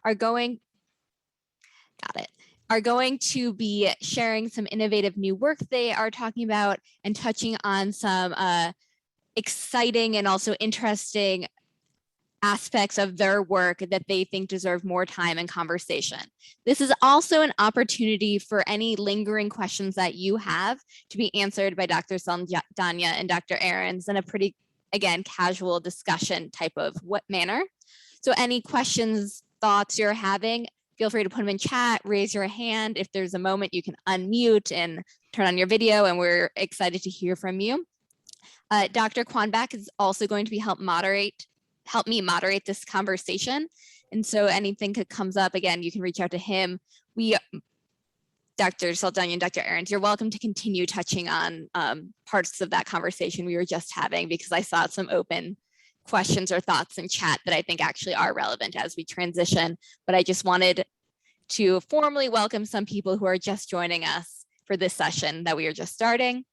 are going, are going to be sharing some innovative new work they are talking about and touching on some exciting and also interesting aspects of their work that they think deserve more time and conversation. This is also an opportunity for any lingering questions that you have to be answered by Dr. Saldana and Dr. Ahrens in a pretty, again, casual discussion type of manner. So any questions, thoughts you're having, feel free to put them in chat, raise your hand. If there's a moment, you can unmute and turn on your video, and we're excited to hear from you. Dr. Kwanbach is also going to be help me moderate this conversation. And so anything that comes up, again, you can reach out to him. Dr. Saldana and Dr. Ahrens, you're welcome to continue touching on parts of that conversation we were just having, because I saw some open questions or thoughts in chat that I think actually are relevant as we transition. But I just wanted to formally welcome some people who are just joining us for this session that we are just starting.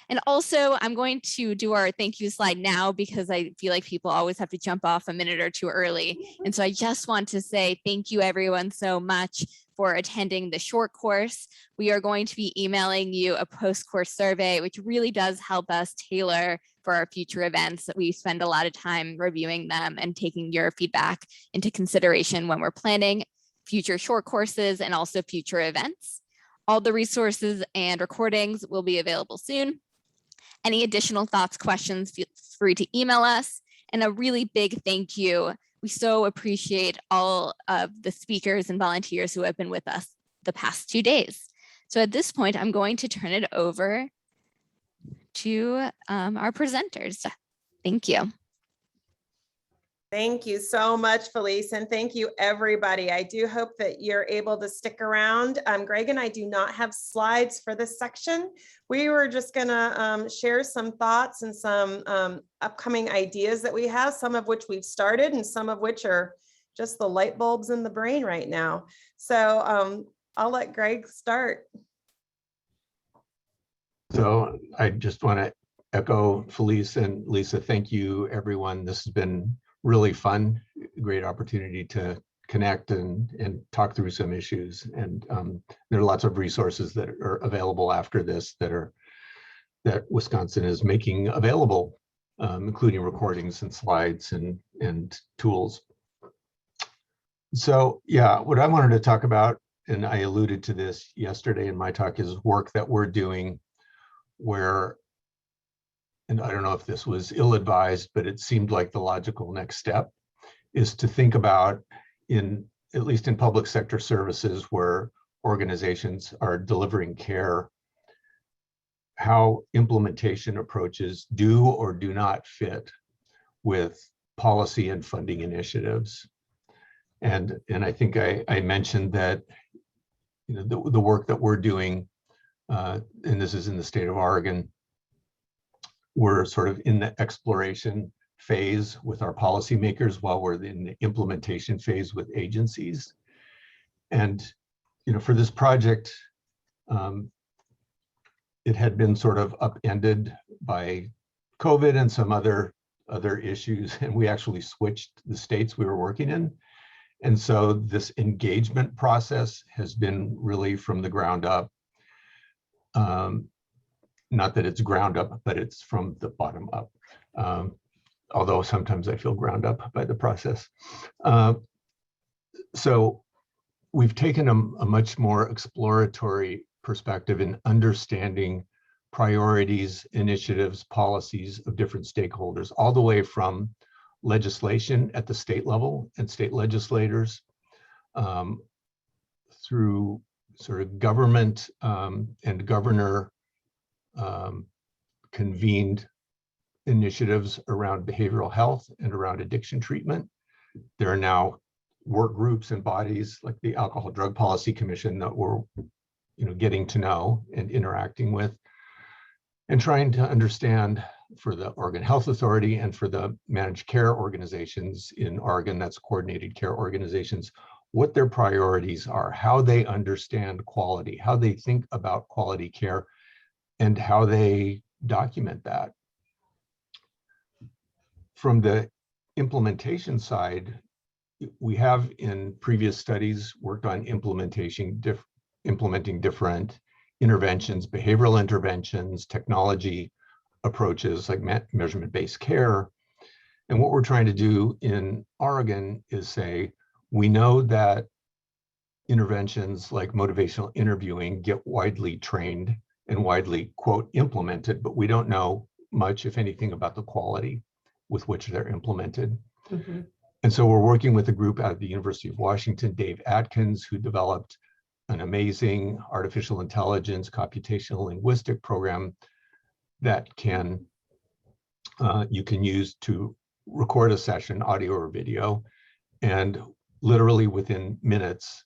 And also, I'm going to do our thank you slide now because I feel like people always have to jump off a minute or two early. And so I just want to say thank you everyone so much for attending the short course. We are going to be emailing you a post-course survey, which really does help us tailor for our future events. We spend a lot of time reviewing them and taking your feedback into consideration when we're planning future short courses and also future events. All the resources and recordings will be available soon. Any additional thoughts, questions, feel free to email us. And a really big thank you. We so appreciate all of the speakers and volunteers who have been with us the past 2 days. So at this point, I'm going to turn it over to our presenters. Thank you. Thank you so much, Felice, and thank you, everybody. I do hope that you're able to stick around. Greg and I do not have slides for this section. We were just gonna share some thoughts and some upcoming ideas that we have, some of which we've started and some of which are just the light bulbs in the brain right now. So I'll let Greg start. So I just want to echo Felice and Lisa. Thank you, everyone. This has been really fun, great opportunity to connect and talk through some issues. And there are lots of resources that are available after this that Wisconsin is making available, including recordings and slides and tools. So yeah, what I wanted to talk about, and I alluded to this yesterday in my talk, is work that we're doing where, and I don't know if this was ill-advised, but it seemed like the logical next step is to think about, at least in public sector services where organizations are delivering care, how implementation approaches do or do not fit with policy and funding initiatives. And I think I mentioned that, you know, the work that we're doing, and this is in the state of Oregon, we're sort of in the exploration phase with our policymakers while we're in the implementation phase with agencies. And, you know, for this project, it had been sort of upended by COVID and some other issues, and we actually switched the states we were working in. And so this engagement process has been really from the ground up. Not that it's ground up, but it's from the bottom up. Although sometimes I feel ground up by the process. So we've taken a much more exploratory perspective in understanding priorities, initiatives, policies of different stakeholders, all the way from legislation at the state level and state legislators, through sort of government and governor convened initiatives around behavioral health and around addiction treatment. There are now work groups and bodies like the Alcohol Drug Policy Commission that we're, you know, getting to know and interacting with, and trying to understand for the Oregon Health Authority and for the managed care organizations in Oregon, that's coordinated care organizations, what their priorities are, how they understand quality, how they think about quality care, and how they document that. From the implementation side, we have in previous studies worked on implementing different interventions, behavioral interventions, technology approaches like measurement-based care. And what we're trying to do in Oregon is say, we know that interventions like motivational interviewing get widely trained and widely, quote, implemented, but we don't know much, if anything, about the quality with which they're implemented. Mm-hmm. And so we're working with a group at the University of Washington, Dave Atkins, who developed an amazing artificial intelligence computational linguistic program that can you can use to record a session, audio or video, and literally within minutes,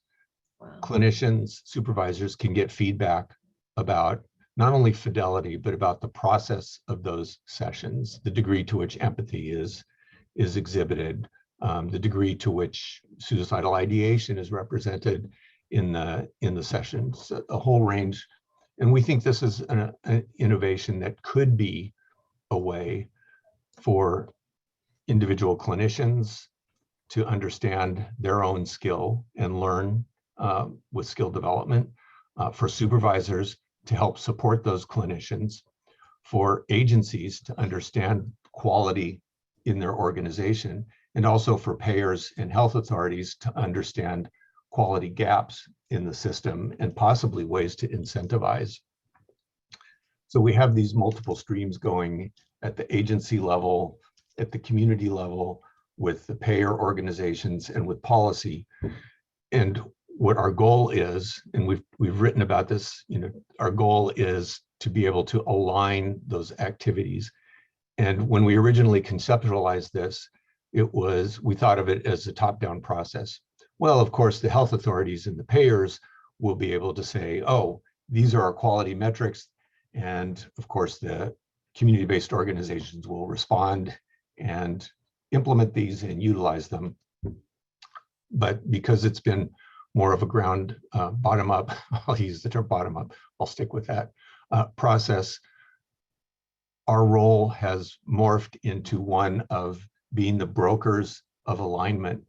Wow. clinicians, supervisors can get feedback about not only fidelity, but about the process of those sessions, the degree to which empathy is exhibited, the degree to which suicidal ideation is represented in the sessions, a whole range. And we think this is an innovation that could be a way for individual clinicians to understand their own skill and learn with skill development, for supervisors to help support those clinicians, for agencies to understand quality in their organization, and also for payers and health authorities to understand quality gaps in the system and possibly ways to incentivize. So we have these multiple streams going at the agency level, at the community level, with the payer organizations and with policy. And what our goal is, and we've written about this, our goal is to be able to align those activities. And when we originally conceptualized this, we thought of it as a top-down process. Well, of course, the health authorities and the payers will be able to say, oh, these are our quality metrics. And of course, the community-based organizations will respond and implement these and utilize them. But because it's been more of a ground bottom up, I'll use the term bottom up, I'll stick with that process, our role has morphed into one of being the brokers of alignment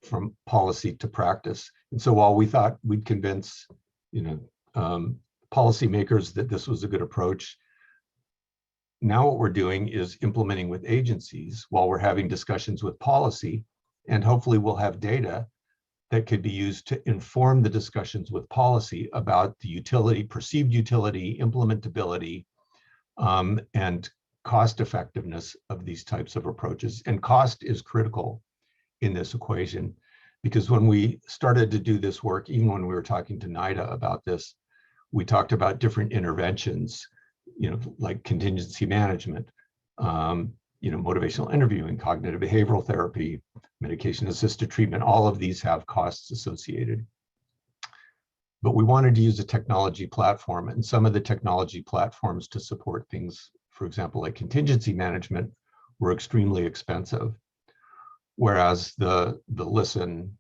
from policy to practice. And so while we thought we'd convince policymakers that this was a good approach, now what we're doing is implementing with agencies while we're having discussions with policy, and hopefully we'll have data that could be used to inform the discussions with policy about the utility, perceived utility, implementability, and cost effectiveness of these types of approaches. And cost is critical in this equation, because when we started to do this work, even when we were talking to NIDA about this, we talked about different interventions, like contingency management, motivational interviewing, cognitive behavioral therapy, medication-assisted treatment. All of these have costs associated. But we wanted to use a technology platform, and some of the technology platforms to support things, for example, like contingency management, were extremely expensive. Whereas the Listen,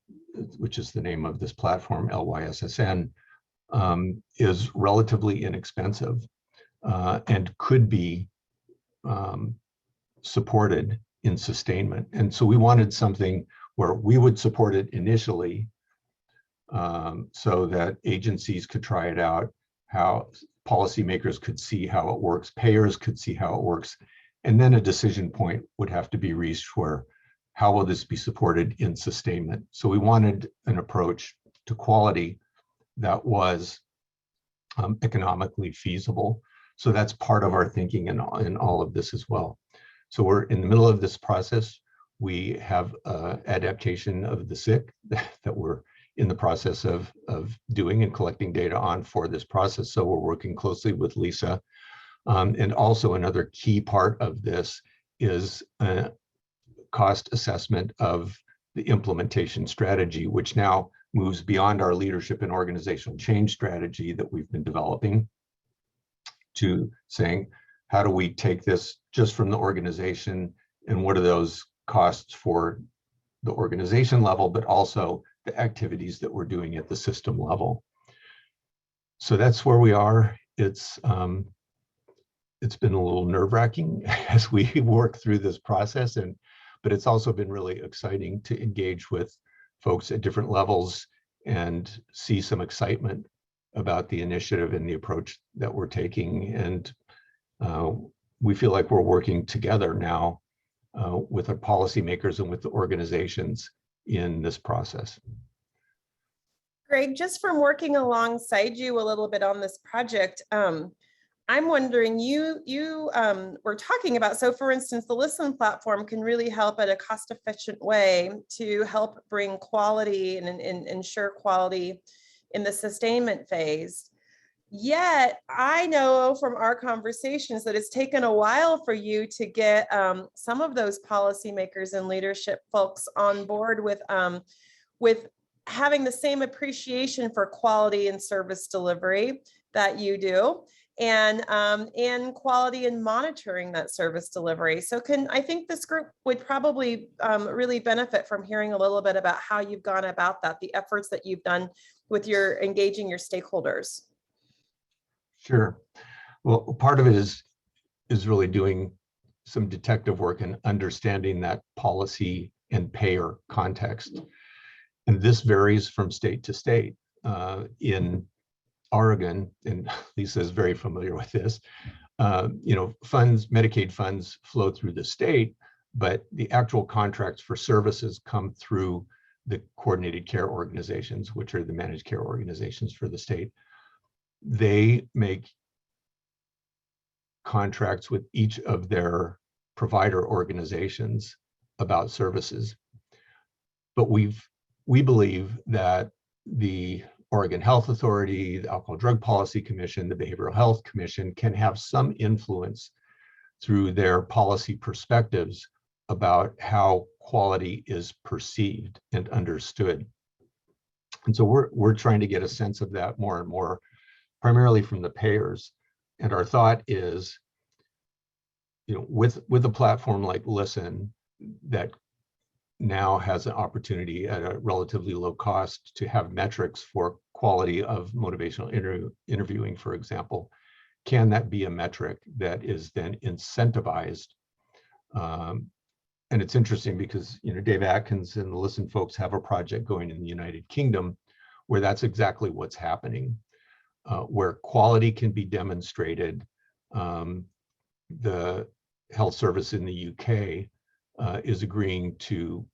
which is the name of this platform, LYSSN, is relatively inexpensive and could be supported in sustainment. And so we wanted something where we would support it initially so that agencies could try it out, how policymakers could see how it works, payers could see how it works, and then a decision point would have to be reached where, how will this be supported in sustainment? So we wanted an approach to quality that was economically feasible. So that's part of our thinking in all of this as well. So we're in the middle of this process. We have adaptation of the SIC that we're in the process of doing and collecting data on for this process. So we're working closely with Lisa. And also another key part of this is a cost assessment of the implementation strategy, which now moves beyond our leadership and organizational change strategy that we've been developing to saying, how do we take this just from the organization and what are those costs for the organization level, but also the activities that we're doing at the system level. So that's where we are. It's been a little nerve-wracking as we work through this process, but it's also been really exciting to engage with folks at different levels and see some excitement about the initiative and the approach that we're taking. And we feel like we're working together now with our policymakers and with the organizations in this process. Greg, just from working alongside you a little bit on this project, I'm wondering, you were talking about, so for instance, the Listen platform can really help at a cost-efficient way to help bring quality and ensure quality in the sustainment phase. Yet, I know from our conversations that it's taken a while for you to get some of those policymakers and leadership folks on board with having the same appreciation for quality and service delivery that you do, and quality and monitoring that service delivery. So I think this group would probably really benefit from hearing a little bit about how you've gone about that, the efforts that you've done with your engaging your stakeholders. Sure. Well, part of it is really doing some detective work and understanding that policy and payer context. And this varies from state to state. In Oregon, and Lisa is very familiar with this, Medicaid funds flow through the state, but the actual contracts for services come through the coordinated care organizations, which are the managed care organizations for the state. They make contracts with each of their provider organizations about services. But we believe that the Oregon Health Authority, the Alcohol Drug Policy Commission, the Behavioral Health Commission can have some influence through their policy perspectives about how quality is perceived and understood. And so we're trying to get a sense of that more and more, primarily from the payers. And our thought is, with a platform like Listen that now has an opportunity at a relatively low cost to have metrics for quality of motivational interviewing, for example, can that be a metric that is then incentivized? And it's interesting because Dave Atkins and the Listen folks have a project going in the United Kingdom where that's exactly what's happening, where quality can be demonstrated. The health service in the UK is agreeing to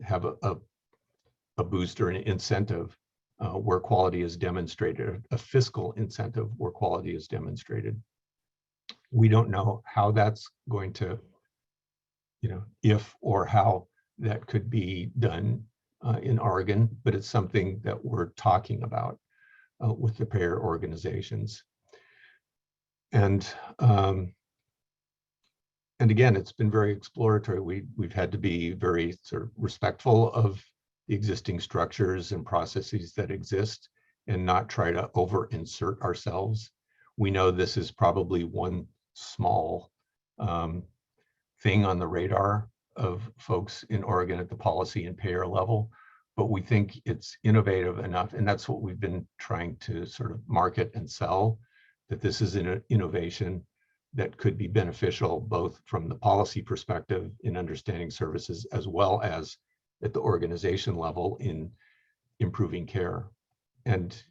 have a boost or an incentive where quality is demonstrated, a fiscal incentive where quality is demonstrated. We don't know how that's going to, if or how that could be done in Oregon, but it's something that we're talking about with the payer organizations. And again, it's been very exploratory. We've had to be very sort of respectful of the existing structures and processes that exist and not try to over-insert ourselves. We know this is probably one small thing on the radar of folks in Oregon at the policy and payer level, but we think it's innovative enough, and that's what we've been trying to sort of market and sell, that this is an innovation that could be beneficial both from the policy perspective in understanding services as well as at the organization level in improving care. And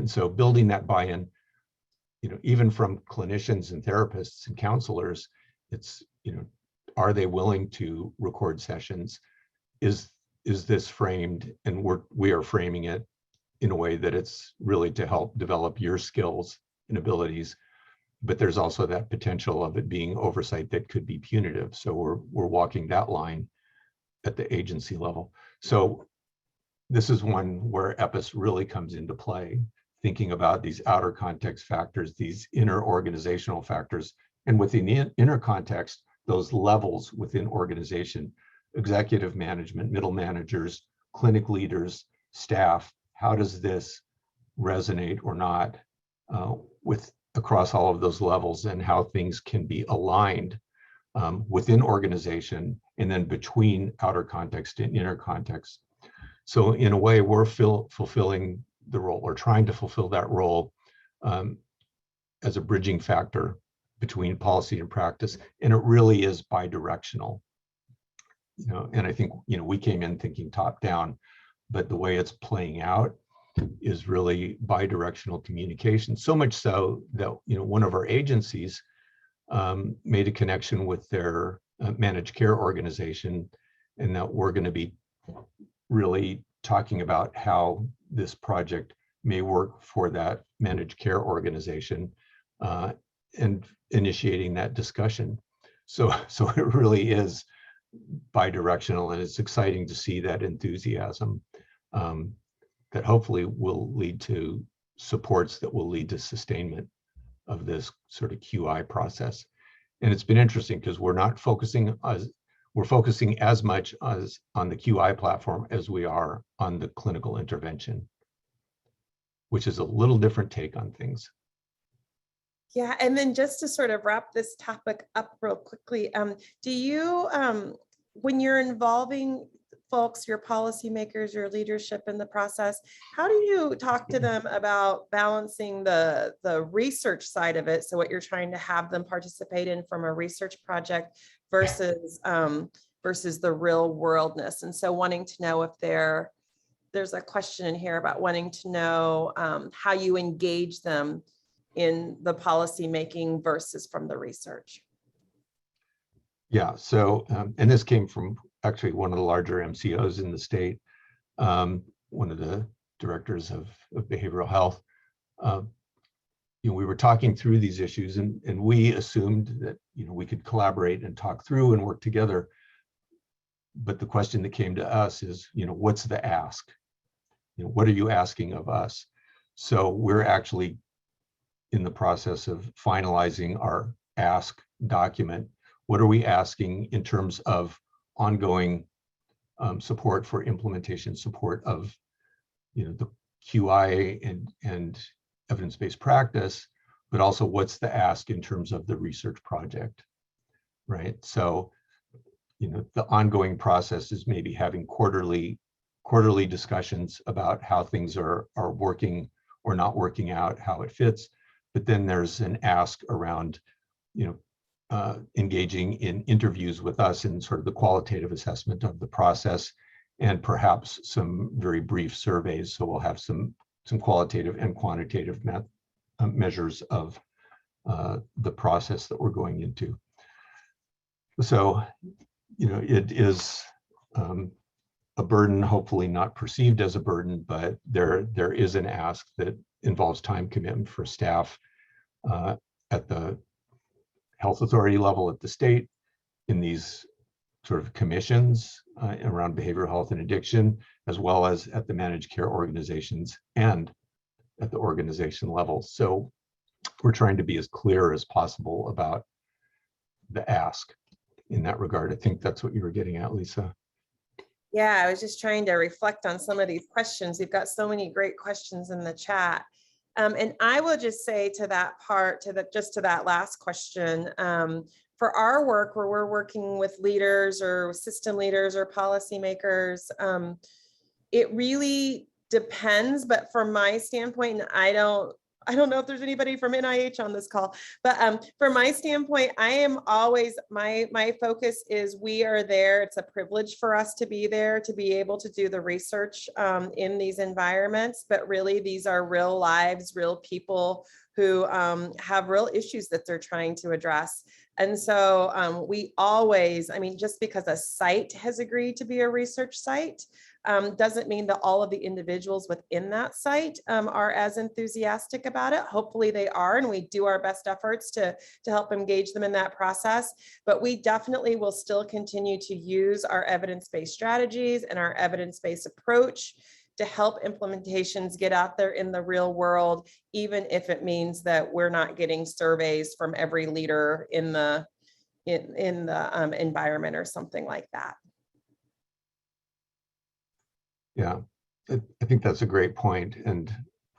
so building that buy-in, even from clinicians and therapists and counselors, it's are they willing to record sessions? Is this framed, and we are framing it in a way that it's really to help develop your skills and abilities. But there's also that potential of it being oversight that could be punitive. So we're walking that line at the agency level. So this is one where EPIS really comes into play, thinking about these outer context factors, these inner organizational factors, and within the inner context, those levels within organization, executive management, middle managers, clinic leaders, staff. How does this resonate or not with across all of those levels, and how things can be aligned within organization and then between outer context and inner context. So in a way, we're fulfilling the role, or trying to fulfill that role as a bridging factor between policy and practice. And it really is bi-directional. and I think, we came in thinking top down, but the way it's playing out is really bi-directional communication. So much so that, one of our agencies made a connection with their managed care organization, and that we're going to be really talking about how this project may work for that managed care organization, and initiating that discussion. So it really is bi-directional, and it's exciting to see that enthusiasm that hopefully will lead to supports that will lead to sustainment of this sort of QI process. And it's been interesting because we're focusing as much as on the QI platform as we are on the clinical intervention, which is a little different take on things. Yeah, and then just to sort of wrap this topic up real quickly, do you, when you're involving folks, your policymakers, your leadership in the process, how do you talk to them about balancing the research side of it? So what you're trying to have them participate in from a research project versus versus the real worldness. And so wanting to know if there's a question in here about wanting to know how you engage them in the policy making versus from the research. Yeah, so, and this came from actually one of the larger MCOs in the state, one of the directors of behavioral health. We were talking through these issues, and we assumed that, we could collaborate and talk through and work together. But the question that came to us is, what's the ask? What are you asking of us? So we're actually in the process of finalizing our ask document. What are we asking in terms of ongoing support for implementation support of, the QI and evidence-based practice, but also what's the ask in terms of the research project, right? So, the ongoing process is maybe having quarterly discussions about how things are working or not working out, how it fits. But then there's an ask around, engaging in interviews with us in sort of the qualitative assessment of the process, and perhaps some very brief surveys. So we'll have some qualitative and quantitative measures of the process that we're going into. So, it is a burden, hopefully not perceived as a burden, but there is an ask that involves time commitment for staff at the health authority level, at the state, in these sort of commissions around behavioral health and addiction, as well as at the managed care organizations and at the organization level. So we're trying to be as clear as possible about the ask in that regard. I think that's what you were getting at, Lisa. Yeah, I was just trying to reflect on some of these questions. We've got so many great questions in the chat. And I will just say to that part, to that last question, for our work where we're working with leaders or system leaders or policymakers, it really depends. But from my standpoint, and I don't know if there's anybody from NIH on this call, but from my standpoint, I am always, my focus is we are there. It's a privilege for us to be there, to be able to do the research in these environments, but really these are real lives, real people who have real issues that they're trying to address. And so we always, just because a site has agreed to be a research site, doesn't mean that all of the individuals within that site are as enthusiastic about it. Hopefully they are, and we do our best efforts to help engage them in that process. But we definitely will still continue to use our evidence-based strategies and our evidence-based approach to help implementations get out there in the real world, even if it means that we're not getting surveys from every leader in the environment or something like that. Yeah, I think that's a great point. And,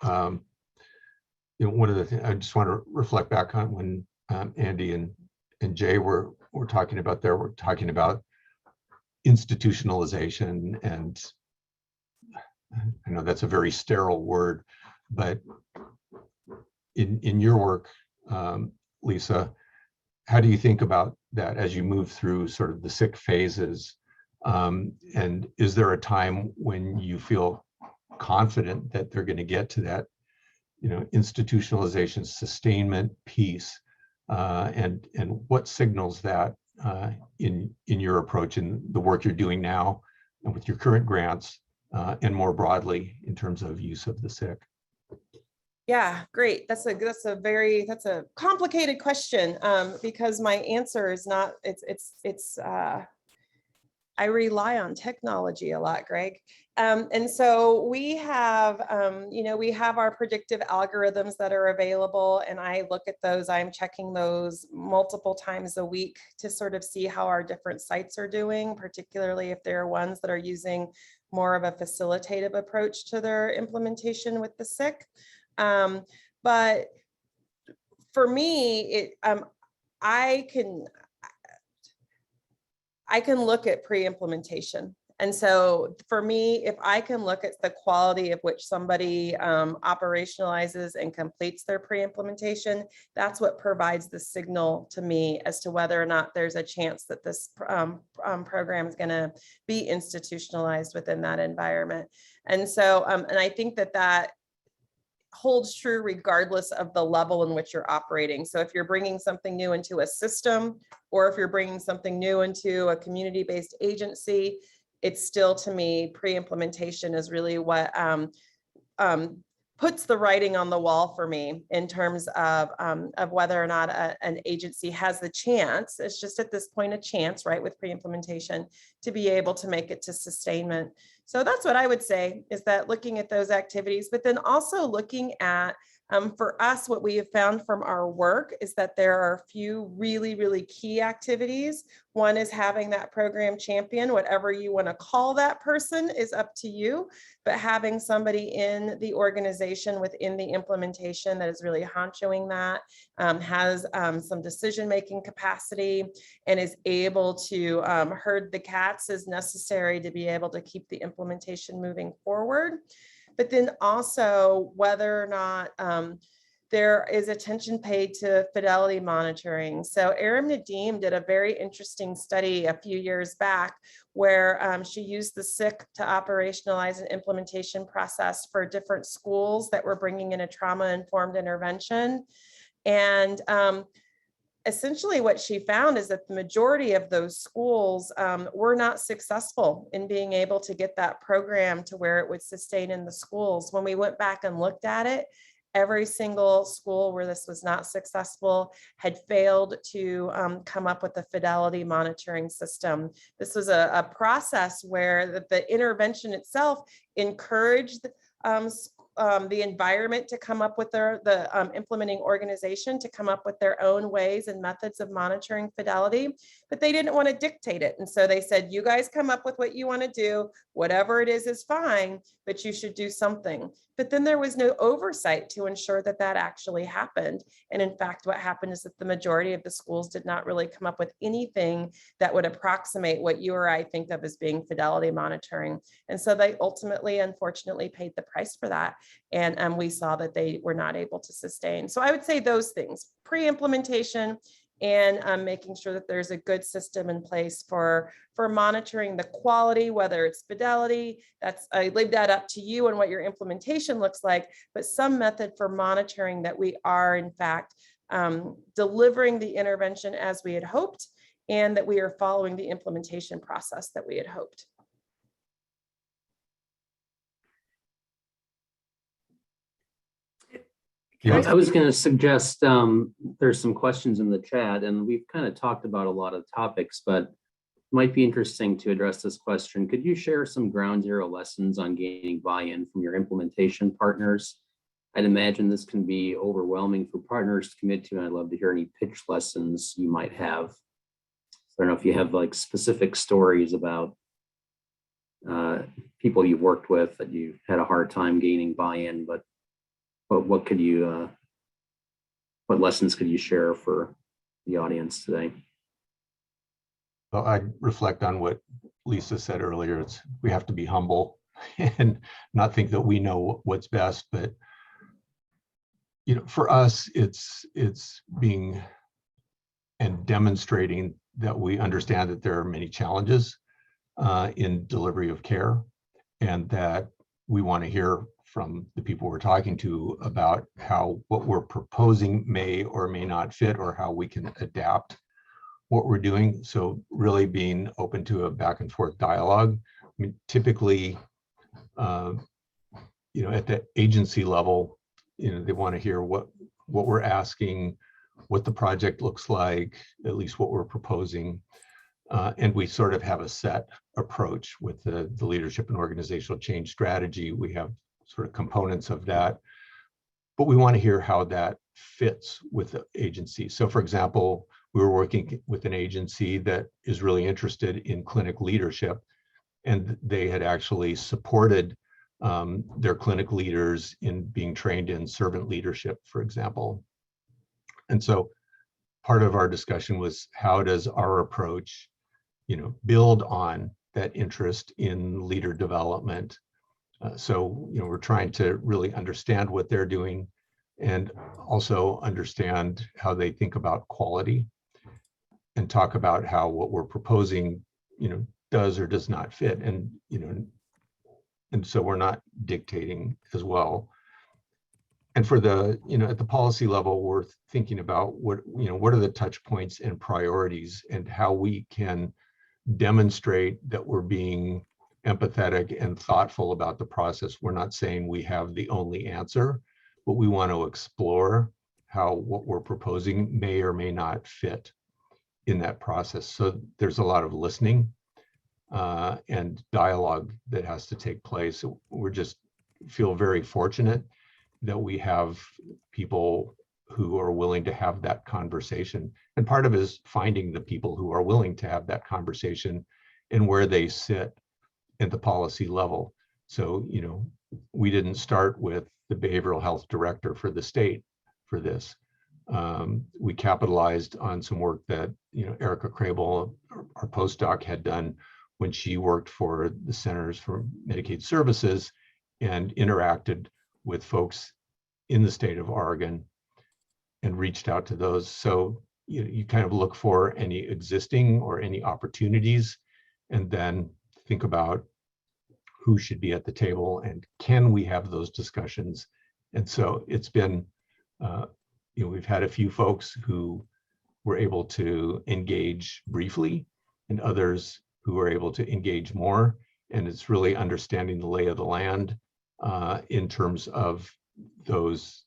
one of the things I just want to reflect back on when Andy and Jay were talking about there, we're talking about institutionalization. And I know that's a very sterile word, but in your work, Lisa, how do you think about that as you move through sort of the sick phases And is there a time when you feel confident that they're going to get to that, institutionalization, sustainment piece, and what signals that in your approach and the work you're doing now and with your current grants, and more broadly in terms of use of the SIC? Yeah, great. That's a complicated question, because my answer is not, I rely on technology a lot, Greg. And so we have, we have our predictive algorithms that are available, and I look at those. I'm checking those multiple times a week to sort of see how our different sites are doing, particularly if there are ones that are using more of a facilitative approach to their implementation with the SIC. But for me, I can look at pre-implementation. And so for me, if I can look at the quality of which somebody operationalizes and completes their pre-implementation, that's what provides the signal to me as to whether or not there's a chance that this program is going to be institutionalized within that environment. And so, and I think that holds true regardless of the level in which you're operating. So if you're bringing something new into a system, or if you're bringing something new into a community-based agency, it's still, to me, pre-implementation is really what puts the writing on the wall for me in terms of whether or not an agency has the chance. It's just at this point a chance, right, with pre-implementation to be able to make it to sustainment. So that's what I would say, is that looking at those activities, but then also looking at, for us, what we have found from our work is that there are a few really, really key activities. One is having that program champion, whatever you want to call that person is up to you, but having somebody in the organization within the implementation that is really honchoing that, has some decision-making capacity, and is able to herd the cats as necessary to be able to keep the implementation moving forward. But then also whether or not there is attention paid to fidelity monitoring. So Aram Nadeem did a very interesting study a few years back where she used the SIC to operationalize an implementation process for different schools that were bringing in a trauma-informed intervention. And essentially what she found is that the majority of those schools were not successful in being able to get that program to where it would sustain in the schools. When we went back and looked at it, every single school where this was not successful had failed to come up with a fidelity monitoring system. This was a process where the intervention itself encouraged the environment to come up with the implementing organization to come up with their own ways and methods of monitoring fidelity, but they didn't want to dictate it. And so they said, you guys come up with what you want to do, whatever it is fine, but you should do something. But then there was no oversight to ensure that that actually happened. And in fact, what happened is that the majority of the schools did not really come up with anything that would approximate what you or I think of as being fidelity monitoring. And so they ultimately, unfortunately, paid the price for that. And we saw that they were not able to sustain. So I would say those things: pre-implementation, and making sure that there's a good system in place for monitoring the quality, whether it's fidelity. I leave that up to you and what your implementation looks like, but some method for monitoring that we are in fact delivering the intervention as we had hoped, and that we are following the implementation process that we had hoped. Yeah. I was going to suggest there's some questions in the chat, and we've kind of talked about a lot of topics, but it might be interesting to address this question. Could you share some ground zero lessons on gaining buy-in from your implementation partners? I'd imagine this can be overwhelming for partners to commit to, and I'd love to hear any pitch lessons you might have. I don't know if you have like specific stories about people you've worked with that you had a hard time gaining buy-in, but what could you, what lessons could you share for the audience today? Well, I reflect on what Lisa said earlier. We have to be humble and not think that we know what's best, but for us, it's being and demonstrating that we understand that there are many challenges, in delivery of care, and that we want to hear from the people we're talking to about how what we're proposing may or may not fit, or how we can adapt what we're doing. So really being open to a back and forth dialogue. I mean, typically, at the agency level, they want to hear what we're asking, what the project looks like, at least what we're proposing. And we sort of have a set approach with the leadership and organizational change strategy. We have sort of components of that, but we want to hear how that fits with the agency. So for example, we were working with an agency that is really interested in clinic leadership, and they had actually supported their clinic leaders in being trained in servant leadership, for example. And so part of our discussion was, how does our approach, build on that interest in leader development? So we're trying to really understand what they're doing, and also understand how they think about quality, and talk about how what we're proposing, does or does not fit. And, and so we're not dictating as well. And for the, at the policy level, we're thinking about what are the touch points and priorities, and how we can demonstrate that we're being empathetic and thoughtful about the process. We're not saying we have the only answer, but we want to explore how what we're proposing may or may not fit in that process. So there's a lot of listening and dialogue that has to take place. We're just feel very fortunate that we have people who are willing to have that conversation. And part of it is finding the people who are willing to have that conversation and where they sit at the policy level. So, we didn't start with the behavioral health director for the state for this. We capitalized on some work that, Erica Crable, our postdoc, had done when she worked for the Centers for Medicaid Services and interacted with folks in the state of Oregon and reached out to those. So you kind of look for any existing or any opportunities, and then think about who should be at the table and can we have those discussions. And so it's been, we've had a few folks who were able to engage briefly, and others who were able to engage more. And it's really understanding the lay of the land in terms of those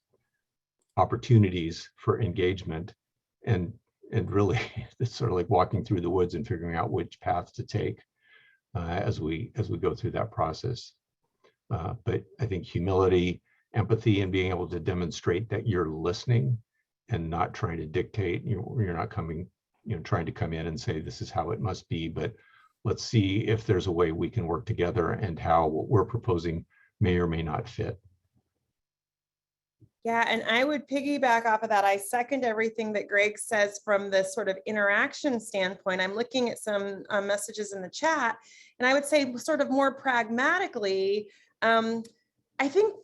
opportunities for engagement, and really it's sort of like walking through the woods and figuring out which path to take as we go through that process. But I think humility, empathy, and being able to demonstrate that you're listening and not trying to dictate. You're not coming, trying to come in and say this is how it must be, but let's see if there's a way we can work together, and how what we're proposing may or may not fit. Yeah, and I would piggyback off of that. I second everything that Greg says from this sort of interaction standpoint. I'm looking at some messages in the chat, and I would say sort of more pragmatically, I think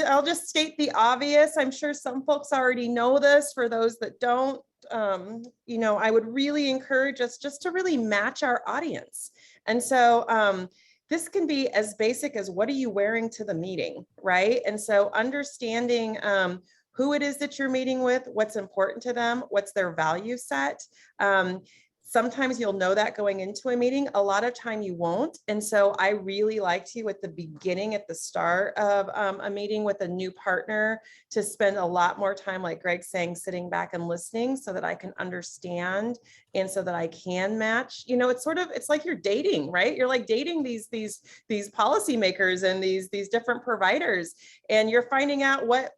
I'll just state the obvious. I'm sure some folks already know this. For those that don't, I would really encourage us just to really match our audience. And so, this can be as basic as, what are you wearing to the meeting, right? And so understanding who it is that you're meeting with, what's important to them, what's their value set. Sometimes you'll know that going into a meeting, a lot of time you won't. And so I really like to, at the beginning, at the start of a meeting with a new partner, to spend a lot more time, like Greg's saying, sitting back and listening, so that I can understand and so that I can match. It's like you're dating, right? You're like dating these policymakers and these different providers, and you're finding out what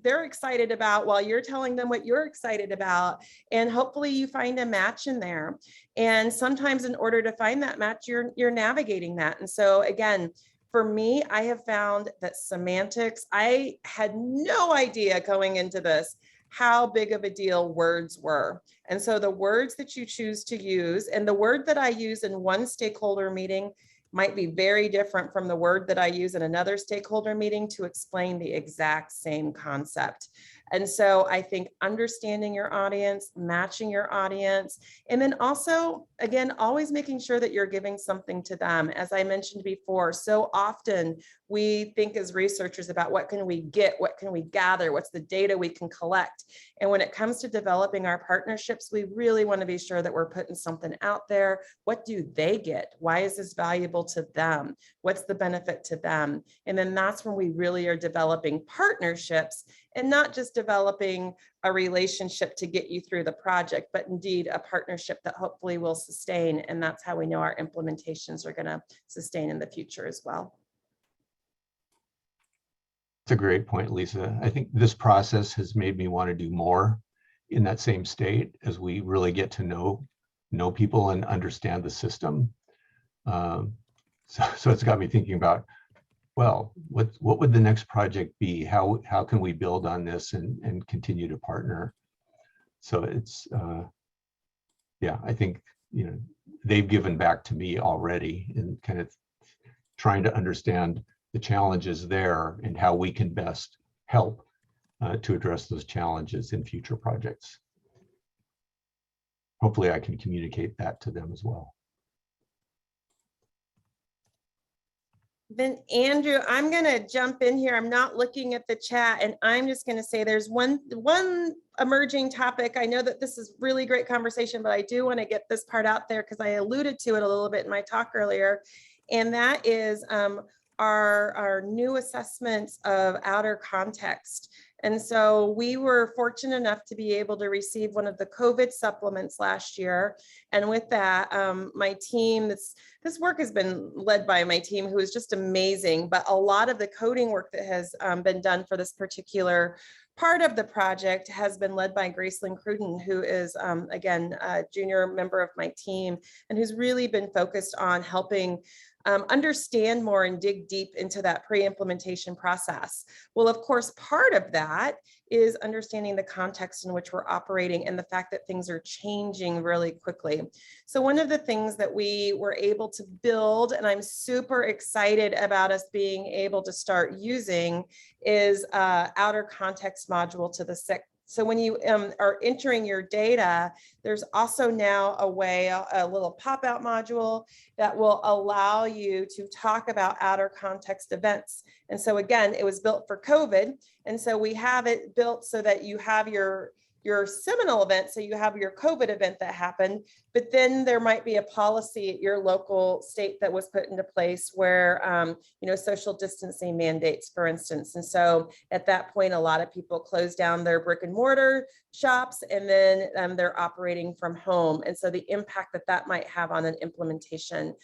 they're excited about while you're telling them what you're excited about. And hopefully you find a match in there. And sometimes in order to find that match, you're navigating that. And so again, for me, I have found that semantics, I had no idea going into this how big of a deal words were. And so the words that you choose to use, and the word that I use in one stakeholder meeting might be very different from the word that I use in another stakeholder meeting to explain the exact same concept. And so I think understanding your audience, matching your audience, and then also, again, always making sure that you're giving something to them. As I mentioned before, so often we think as researchers about what can we get, what can we gather, what's the data we can collect. And when it comes to developing our partnerships, we really want to be sure that we're putting something out there. What do they get? Why is this valuable to them? What's the benefit to them? And then that's when we really are developing partnerships and not just developing a relationship to get you through the project, but indeed a partnership that hopefully will sustain. And that's how we know our implementations are going to sustain in the future as well. That's a great point, Lisa. I think this process has made me want to do more in that same state as we really get to know people and understand the system. So it's got me thinking about, well, what would the next project be? How can we build on this and continue to partner? So it's, yeah, I think, they've given back to me already in kind of trying to understand the challenges there and how we can best help to address those challenges in future projects. Hopefully I can communicate that to them as well. Then Andrew, I'm going to jump in here. I'm not looking at the chat, and I'm just going to say there's one emerging topic. I know that this is really great conversation, but I do want to get this part out there because I alluded to it a little bit in my talk earlier, and that is our new assessments of outer context. And so we were fortunate enough to be able to receive one of the COVID supplements last year. And with that, my team, this work has been led by my team, who is just amazing, but a lot of the coding work that has been done for this particular part of the project has been led by Gracelyn Cruden, who is, again, a junior member of my team, and who's really been focused on helping understand more and dig deep into that pre-implementation process. Well, of course, part of that is understanding the context in which we're operating and the fact that things are changing really quickly. So one of the things that we were able to build, and I'm super excited about us being able to start using, is outer context module to the SIC. So when you are entering your data, there's also now a way, a little pop-out module that will allow you to talk about outer context events. And so again, it was built for COVID. And so we have it built so that you have your seminal event. So you have your COVID event that happened, but then there might be a policy at your local state that was put into place where, social distancing mandates, for instance. And so at that point, a lot of people close down their brick and mortar shops, and then they're operating from home. And so the impact that might have on an implementation.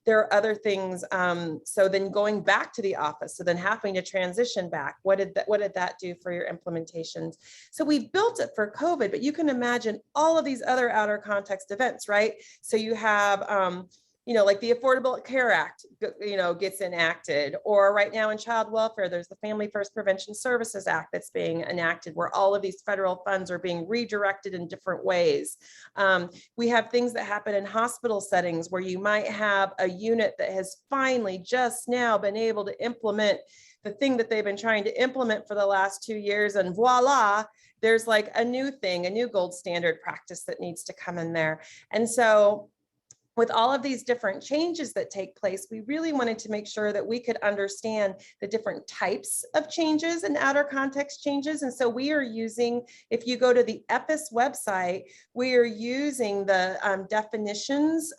There are other things. So then going back to the office, so then having to transition back, what did that do for your implementations? So we built it for COVID, but you can imagine all of these other outer context events, right? So you have, like the Affordable Care Act, gets enacted, or right now in child welfare, there's the Family First Prevention Services Act that's being enacted, where all of these federal funds are being redirected in different ways. We have things that happen in hospital settings where you might have a unit that has finally just now been able to implement the thing that they've been trying to implement for the last 2 years, and voila, there's like a new thing, a new gold standard practice that needs to come in there. And so with all of these different changes that take place, we really wanted to make sure that we could understand the different types of changes and outer context changes. And so we are using, if you go to the EPIS website, we are using the definitions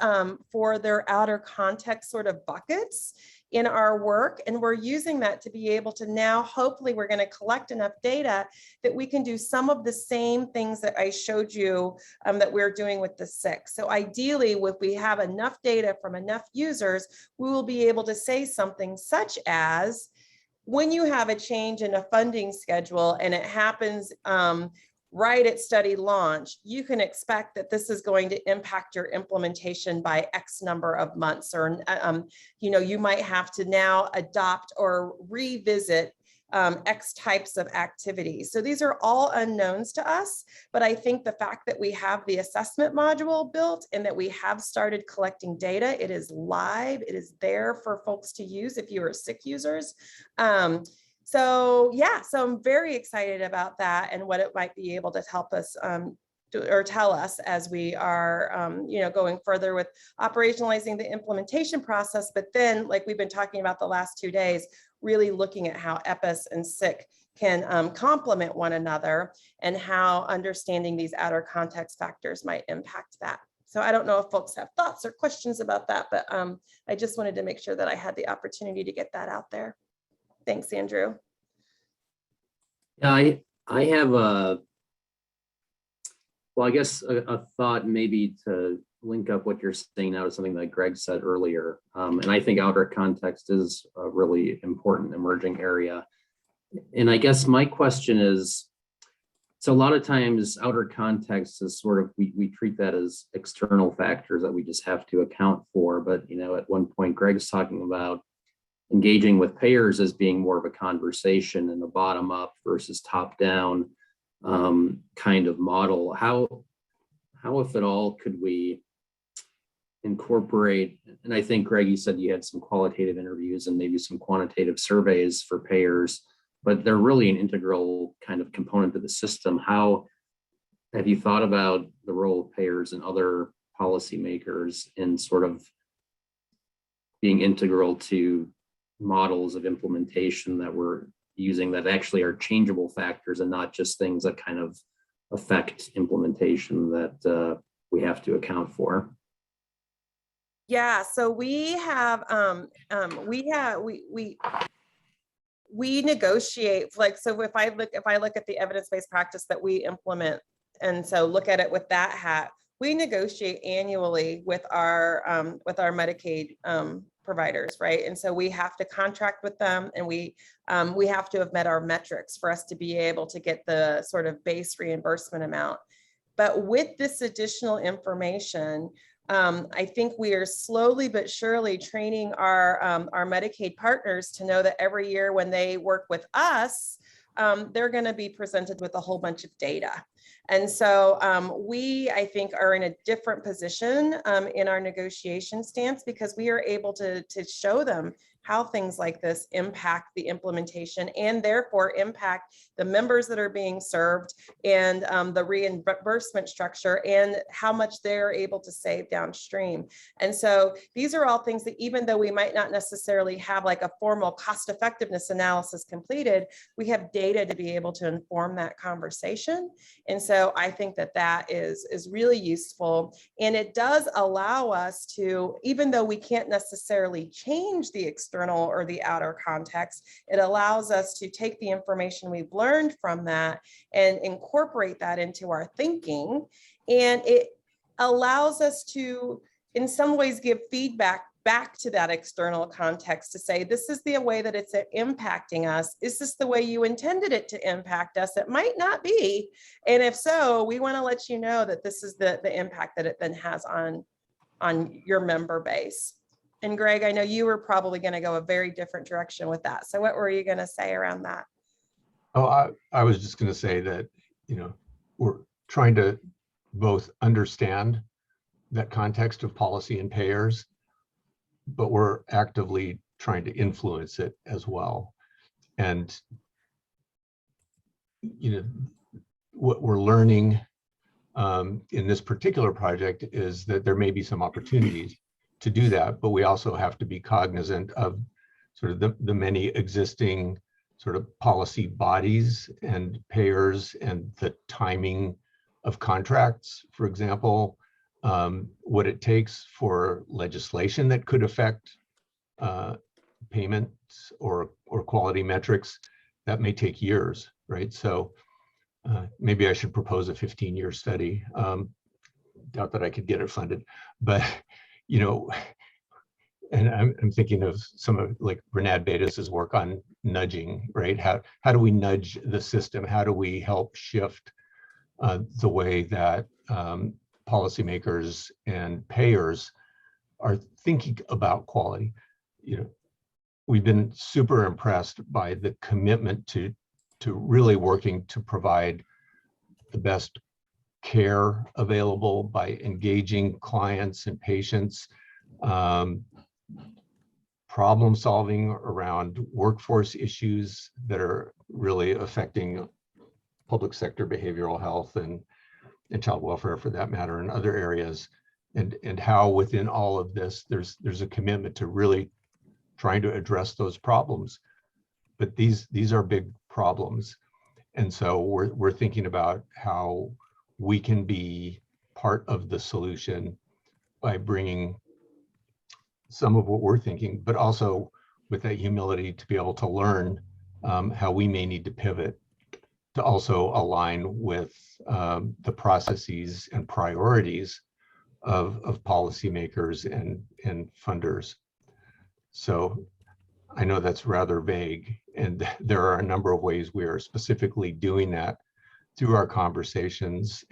for their outer context sort of buckets in our work. And we're using that to be able to now, hopefully we're going to collect enough data that we can do some of the same things that I showed you that we're doing with the SIC. So ideally, if we have enough data from enough users, we will be able to say something such as, when you have a change in a funding schedule and it happens right at study launch, you can expect that this is going to impact your implementation by X number of months, or you might have to now adopt or revisit X types of activities. So these are all unknowns to us, but I think the fact that we have the assessment module built and that we have started collecting data, it is live, it is there for folks to use if you are SIC users. So yeah, so I'm very excited about that and what it might be able to help us or tell us as we are, going further with operationalizing the implementation process. But then, like we've been talking about the last 2 days, really looking at how EPIS and SIC can complement one another and how understanding these outer context factors might impact that. So I don't know if folks have thoughts or questions about that, but I just wanted to make sure that I had the opportunity to get that out there. Thanks, Andrew. Yeah, I have a thought maybe to link up what you're saying now to something that Greg said earlier. And I think outer context is a really important emerging area. And I guess my question is, so a lot of times outer context is sort of, we treat that as external factors that we just have to account for. But, at one point, Greg's talking about engaging with payers as being more of a conversation and a bottom up versus top down kind of model. How, if at all, could we incorporate, and I think, Greg, you said you had some qualitative interviews and maybe some quantitative surveys for payers, but they're really an integral kind of component of the system. How have you thought about the role of payers and other policymakers in sort of being integral to models of implementation that we're using that actually are changeable factors and not just things that kind of affect implementation that we have to account for? Yeah, so we negotiate, like, so if I look at the evidence-based practice that we implement, and so look at it with that hat, we negotiate annually with our Medicaid providers, right? And so we have to contract with them, and we have to have met our metrics for us to be able to get the sort of base reimbursement amount. But with this additional information, I think we are slowly but surely training our Medicaid partners to know that every year when they work with us, they're going to be presented with a whole bunch of data. And so we, I think, are in a different position in our negotiation stance, because we are able to show them how things like this impact the implementation and therefore impact the members that are being served and the reimbursement structure and how much they're able to save downstream. And so these are all things that, even though we might not necessarily have like a formal cost effectiveness analysis completed, we have data to be able to inform that conversation. And so I think that that is really useful. And it does allow us to, even though we can't necessarily change the external or the outer context, it allows us to take the information we've learned from that and incorporate that into our thinking. And it allows us to, in some ways, give feedback back to that external context to say, this is the way that it's impacting us. Is this the way you intended it to impact us? It might not be. And if so, we want to let you know that this is the impact that it then has on your member base. And Greg, I know you were probably going to go a very different direction with that. So what were you going to say around that? Oh, I was just going to say that, we're trying to both understand that context of policy and payers, but we're actively trying to influence it as well. And, what we're learning in this particular project is that there may be some opportunities to do that, but we also have to be cognizant of sort of the many existing sort of policy bodies and payers and the timing of contracts, for example, what it takes for legislation that could affect payments or quality metrics that may take years, right? So maybe I should propose a 15-year study. Doubt that I could get it funded, but and I'm thinking of some of like Renad Betas's work on nudging, right? How do we nudge the system? How do we help shift the way that policymakers and payers are thinking about quality? We've been super impressed by the commitment to really working to provide the best care available by engaging clients and patients problem solving around workforce issues that are really affecting public sector behavioral health and child welfare for that matter, and other areas, and how within all of this, there's a commitment to really trying to address those problems. But these are big problems. And so we're thinking about how we can be part of the solution by bringing some of what we're thinking, but also with that humility to be able to learn how we may need to pivot to also align with the processes and priorities of policymakers and funders. So I know that's rather vague, and there are a number of ways we are specifically doing that through our conversations.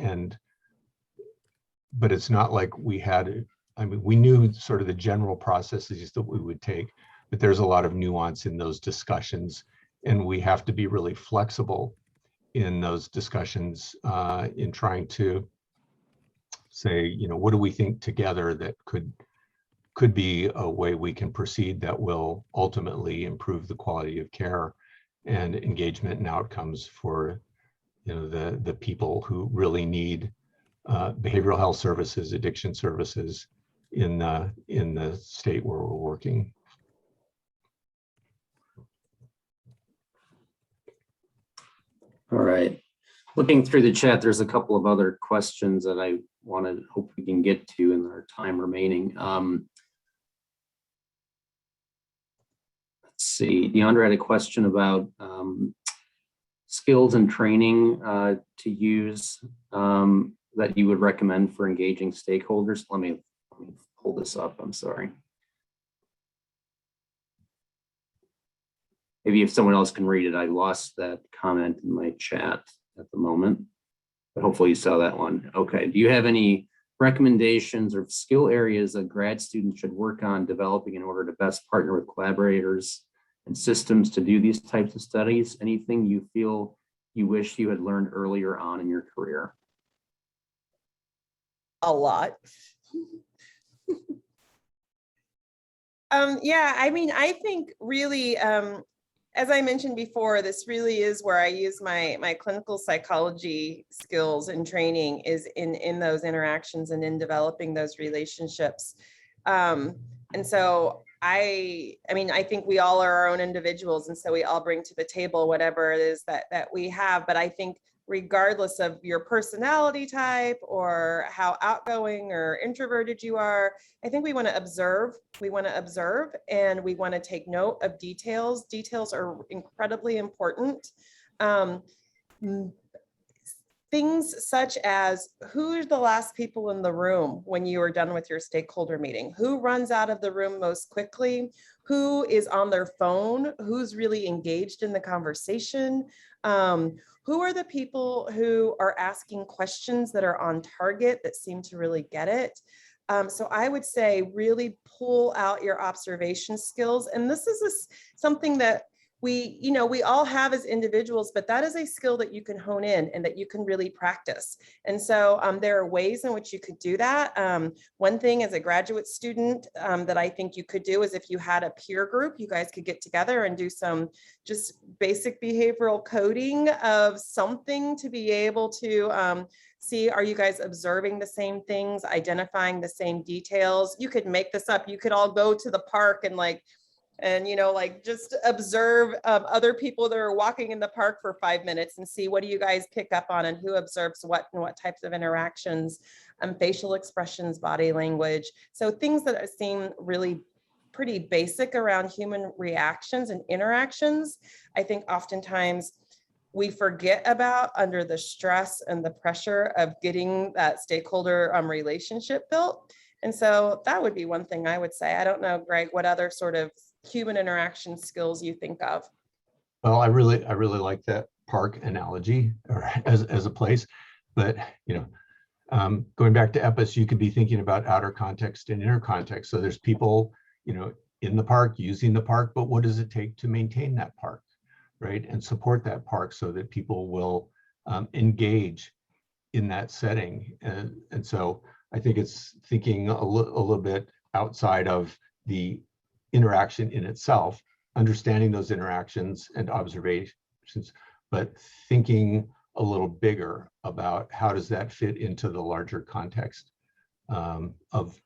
But it's not like we had, I mean, we knew sort of the general processes that we would take, but there's a lot of nuance in those discussions, and we have to be really flexible in those discussions in trying to say, you know, what do we think together that could be a way we can proceed that will ultimately improve the quality of care and engagement and outcomes for, you know, the people who really need behavioral health services, addiction services in the state where we're working. All right. Looking through the chat, there's a couple of other questions that I want to hope we can get to in our time remaining. Let's see. Deandra had a question about skills and training to use that you would recommend for engaging stakeholders. Let me pull this up. I'm sorry. Maybe if someone else can read it. I lost that comment in my chat at the moment, but hopefully you saw that one. Okay. Do you have any recommendations or skill areas that grad students should work on developing in order to best partner with collaborators and systems to do these types of studies? Anything you feel you wish you had learned earlier on in your career? A lot. Yeah, I mean, I think really, as I mentioned before, this really is where I use my clinical psychology skills and training is in those interactions and in developing those relationships. And so I mean, I think we all are our own individuals, and so we all bring to the table whatever it is that we have. But I think regardless of your personality type or how outgoing or introverted you are, I think we want to observe. We want to observe and we want to take note of details. Details are incredibly important. Things such as who's the last people in the room when you are done with your stakeholder meeting? Who runs out of the room most quickly? Who is on their phone? Who's really engaged in the conversation? Who are the people who are asking questions that are on target that seem to really get it? So I would say really pull out your observation skills. And this is something that we all have as individuals, but that is a skill that you can hone in and that you can really practice. And so there are ways in which you could do that. One thing as a graduate student that I think you could do is if you had a peer group, you guys could get together and do some just basic behavioral coding of something to be able to see, are you guys observing the same things, identifying the same details? You could make this up. You could all go to the park and just observe other people that are walking in the park for 5 minutes and see what do you guys pick up on and who observes what and what types of interactions, facial expressions, body language. So things that seem really pretty basic around human reactions and interactions, I think oftentimes we forget about under the stress and the pressure of getting that stakeholder relationship built. And so that would be one thing I would say. I don't know, Greg, what other sort of human interaction skills you think of? Well, I really like that park analogy or as a place, but going back to EPIS, you could be thinking about outer context and inner context. So there's people, in the park, using the park, but what does it take to maintain that park, right? And support that park so that people will engage in that setting. And so I think it's thinking a little bit outside of the interaction in itself, understanding those interactions and observations, but thinking a little bigger about how does that fit into the larger context of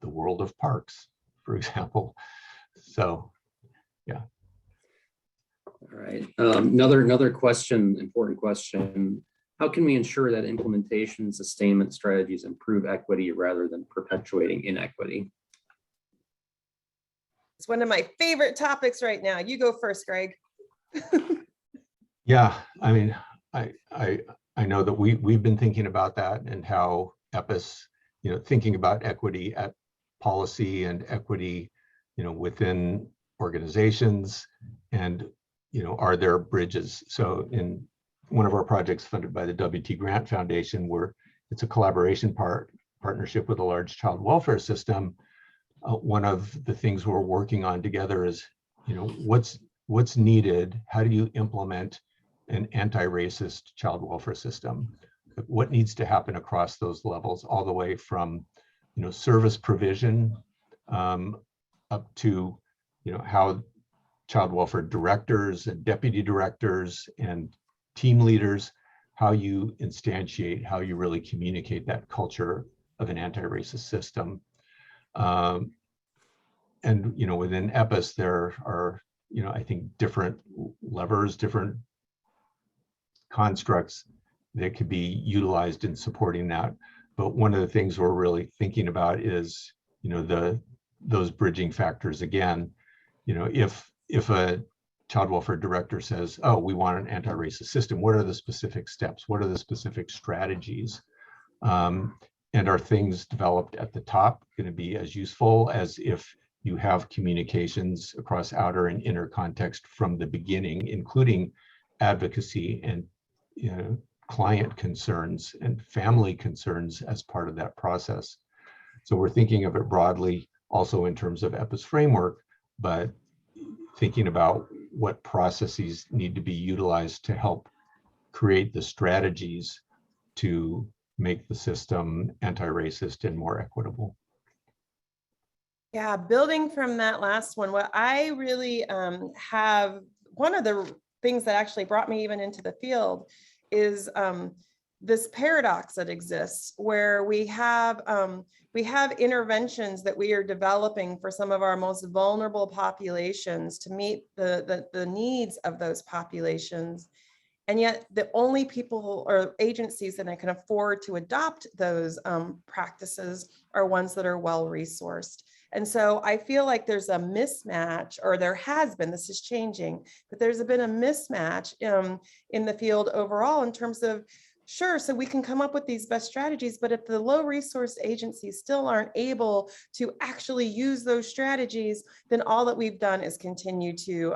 the world of parks, for example. So, yeah. All right. Another question, important question. How can we ensure that implementation and sustainment strategies improve equity rather than perpetuating inequity? It's one of my favorite topics right now. You go first, Greg. Yeah, I mean, I know that we've been thinking about that and how EPIS, thinking about equity at policy and equity, within organizations, and are there bridges? So in one of our projects funded by the WT Grant Foundation, where it's a collaboration partnership with a large child welfare system, one of the things we're working on together is, what's needed? How do you implement an anti-racist child welfare system? What needs to happen across those levels, all the way from, service provision up to, how child welfare directors and deputy directors and team leaders, how you instantiate, how you really communicate that culture of an anti-racist system. And within EPIS, there are, I think, different levers, different constructs that could be utilized in supporting that. But one of the things we're really thinking about is, those bridging factors again. If a child welfare director says, oh, we want an anti-racist system, what are the specific steps? What are the specific strategies? And are things developed at the top going to be as useful as if you have communications across outer and inner context from the beginning, including advocacy and client concerns and family concerns as part of that process? So we're thinking of it broadly also in terms of EPIS framework, but thinking about what processes need to be utilized to help create the strategies to make the system anti-racist and more equitable. Yeah, building from that last one, what I really have, one of the things that actually brought me even into the field is this paradox that exists where we have interventions that we are developing for some of our most vulnerable populations to meet the needs of those populations. And yet the only people or agencies that can afford to adopt those practices are ones that are well-resourced. And so I feel like there's a mismatch, or there has been, this is changing, but there's been a mismatch in the field overall in terms of, sure, so we can come up with these best strategies, but if the low resource agencies still aren't able to actually use those strategies, then all that we've done is continue to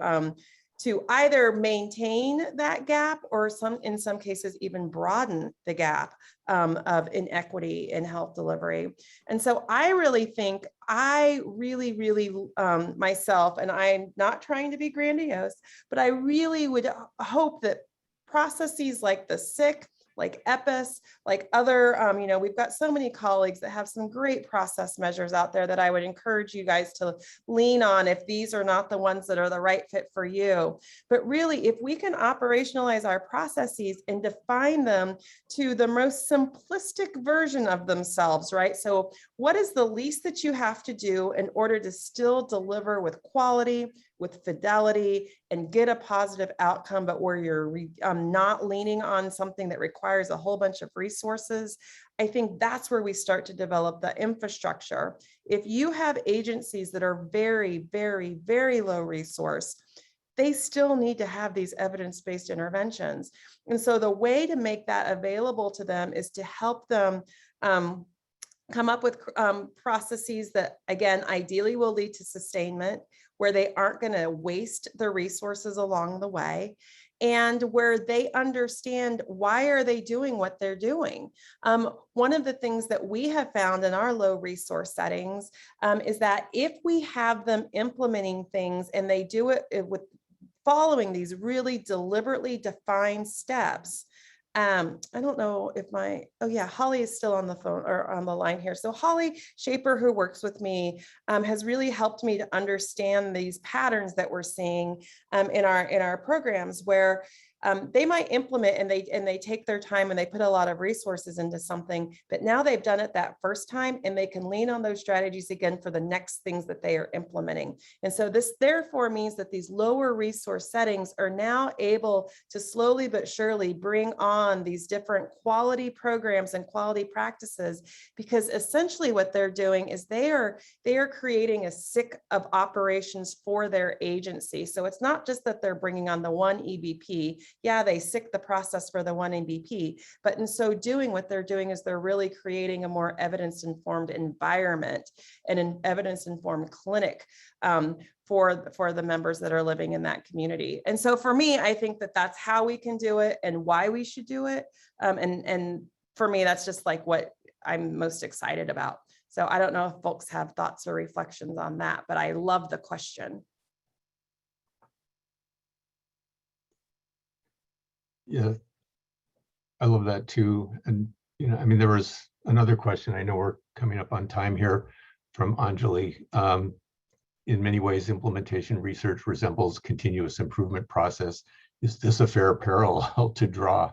either maintain that gap or in some cases even broaden the gap of inequity in health delivery. And so I really think, myself, and I'm not trying to be grandiose, but I really would hope that processes like the SIC, like EPIS, like other, we've got so many colleagues that have some great process measures out there that I would encourage you guys to lean on if these are not the ones that are the right fit for you. But really, if we can operationalize our processes and define them to the most simplistic version of themselves, right? So what is the least that you have to do in order to still deliver with quality, with fidelity, and get a positive outcome, but where you're not leaning on something that requires a whole bunch of resources? I think that's where we start to develop the infrastructure. If you have agencies that are very, very, very low resource, they still need to have these evidence-based interventions. And so the way to make that available to them is to help them come up with processes that, again, ideally will lead to sustainment, where they aren't going to waste their resources along the way, and where they understand why are they doing what they're doing. One of the things that we have found in our low resource settings is that if we have them implementing things and they do it with following these really deliberately defined steps, I don't know if oh yeah, Holly is still on the phone or on the line here. So Holly Shaper, who works with me, has really helped me to understand these patterns that we're seeing in our programs, where they might implement and they take their time and they put a lot of resources into something, but now they've done it that first time and they can lean on those strategies again for the next things that they are implementing. And so this therefore means that these lower resource settings are now able to slowly but surely bring on these different quality programs and quality practices, because essentially what they're doing is they are creating a SIC of operations for their agency. So it's not just that they're bringing on the one EBP. Yeah, they SIC the process for the one EBP, but in so doing, what they're doing is they're really creating a more evidence-informed environment and an evidence-informed clinic for the members that are living in that community. And so for me, I think that that's how we can do it and why we should do it. And for me, that's just like what I'm most excited about. So I don't know if folks have thoughts or reflections on that, but I love the question. Yeah, I love that too. And, you know, I mean, there was another question. I know we're coming up on time here from Anjali. In many ways, implementation research resembles continuous improvement process. Is this a fair parallel to draw?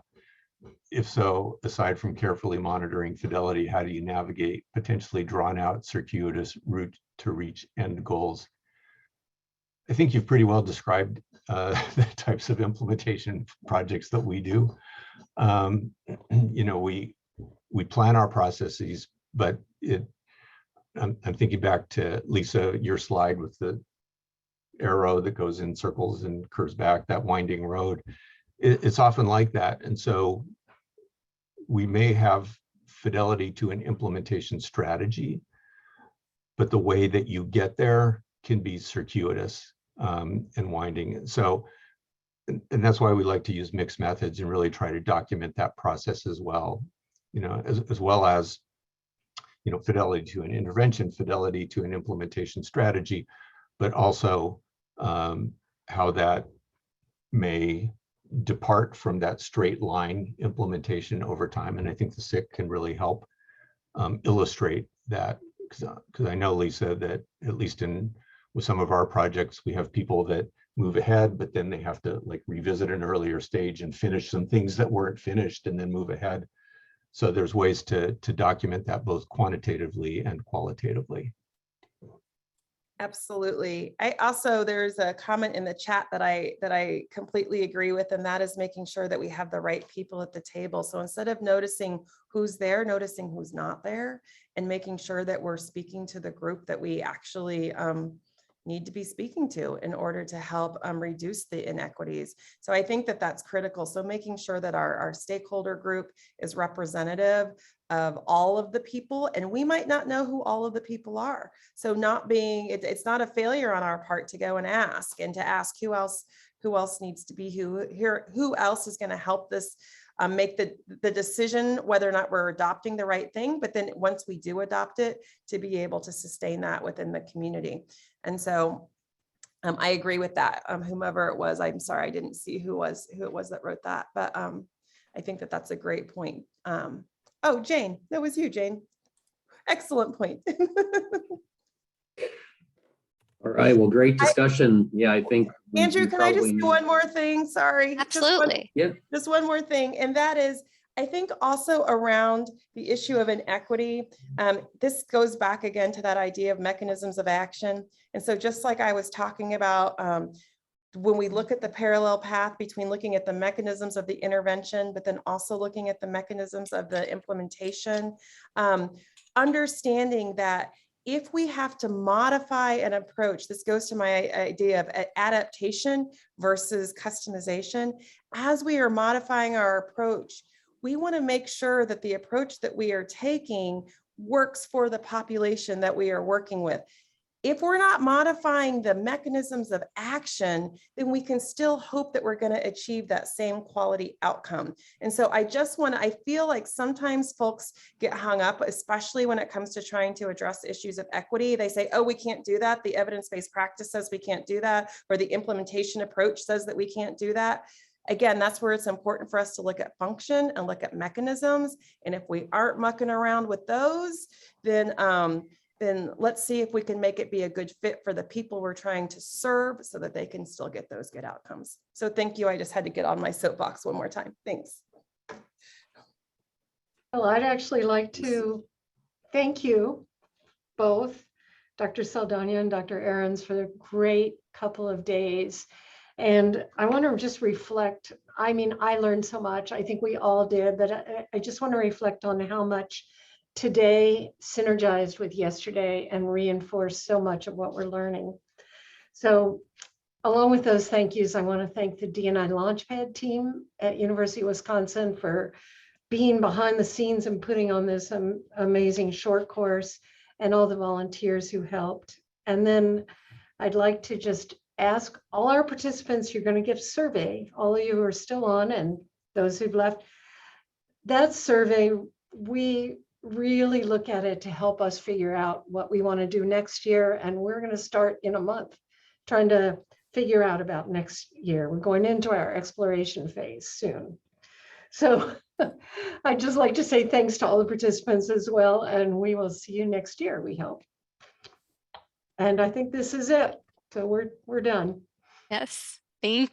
If so, aside from carefully monitoring fidelity, how do you navigate potentially drawn out circuitous route to reach end goals? I think you've pretty well described the types of implementation projects that we do. You know, we plan our processes, but I'm thinking back to Lisa, your slide with the arrow that goes in circles and curves back, that winding road. It's often like that. And so we may have fidelity to an implementation strategy, but the way that you get there can be circuitous and winding. So, and that's why we like to use mixed methods and really try to document that process as well, you know, as well as, you know, fidelity to an intervention, fidelity to an implementation strategy, but also how that may depart from that straight line implementation over time. And I think the SIC can really help illustrate that, because I know, Lisa, that at least with some of our projects, we have people that move ahead, but then they have to like revisit an earlier stage and finish some things that weren't finished and then move ahead. So there's ways to document that both quantitatively and qualitatively. Absolutely. There's a comment in the chat that I completely agree with, and that is making sure that we have the right people at the table. So instead of noticing who's there, noticing who's not there, and making sure that we're speaking to the group that we actually need to be speaking to in order to help reduce the inequities. So I think that that's critical. So making sure that our stakeholder group is representative of all of the people, and we might not know who all of the people are. So it's not a failure on our part to go and ask who else needs to be who else is going to help this make the decision whether or not we're adopting the right thing, but then once we do adopt it, to be able to sustain that within the community. And so I agree with that. Whomever it was, I'm sorry, I didn't see who it was that wrote that, but I think that that's a great point. Oh, Jane, that was you, Jane. Excellent point. All right, well, great discussion. Yeah, I think. Andrew, can I just do one more thing? Sorry. Absolutely. Just one more thing. And that is, I think also around the issue of inequity, this goes back again to that idea of mechanisms of action. And so just like I was talking about, when we look at the parallel path between looking at the mechanisms of the intervention, but then also looking at the mechanisms of the implementation, understanding that if we have to modify an approach, this goes to my idea of adaptation versus customization. As we are modifying our approach, we want to make sure that the approach that we are taking works for the population that we are working with. If we're not modifying the mechanisms of action, then we can still hope that we're going to achieve that same quality outcome. And so I feel like sometimes folks get hung up, especially when it comes to trying to address issues of equity. They say, oh, we can't do that. The evidence-based practice says we can't do that, or the implementation approach says that we can't do that. again, that's where it's important for us to look at function and look at mechanisms. And if we aren't mucking around with those, then let's see if we can make it be a good fit for the people we're trying to serve so that they can still get those good outcomes. So thank you. I just had to get on my soapbox one more time. Thanks. Well, I'd actually like to thank you both, Dr. Saldana and Dr. Ahrens, for the great couple of days. And I want to just reflect. I mean, I learned so much. I think we all did, but I just want to reflect on how much today synergized with yesterday and reinforced so much of what we're learning. So along with those thank yous, I want to thank the D&I Launchpad team at University of Wisconsin for being behind the scenes and putting on this amazing short course, and all the volunteers who helped. And then I'd like to just ask all our participants, you're going to get a survey, all of you who are still on and those who've left. That survey, we really look at it to help us figure out what we want to do next year. And we're going to start in a month trying to figure out about next year. We're going into our exploration phase soon. So I'd just like to say thanks to all the participants as well. And we will see you next year, we hope. And I think this is it. So we're done. Yes, thank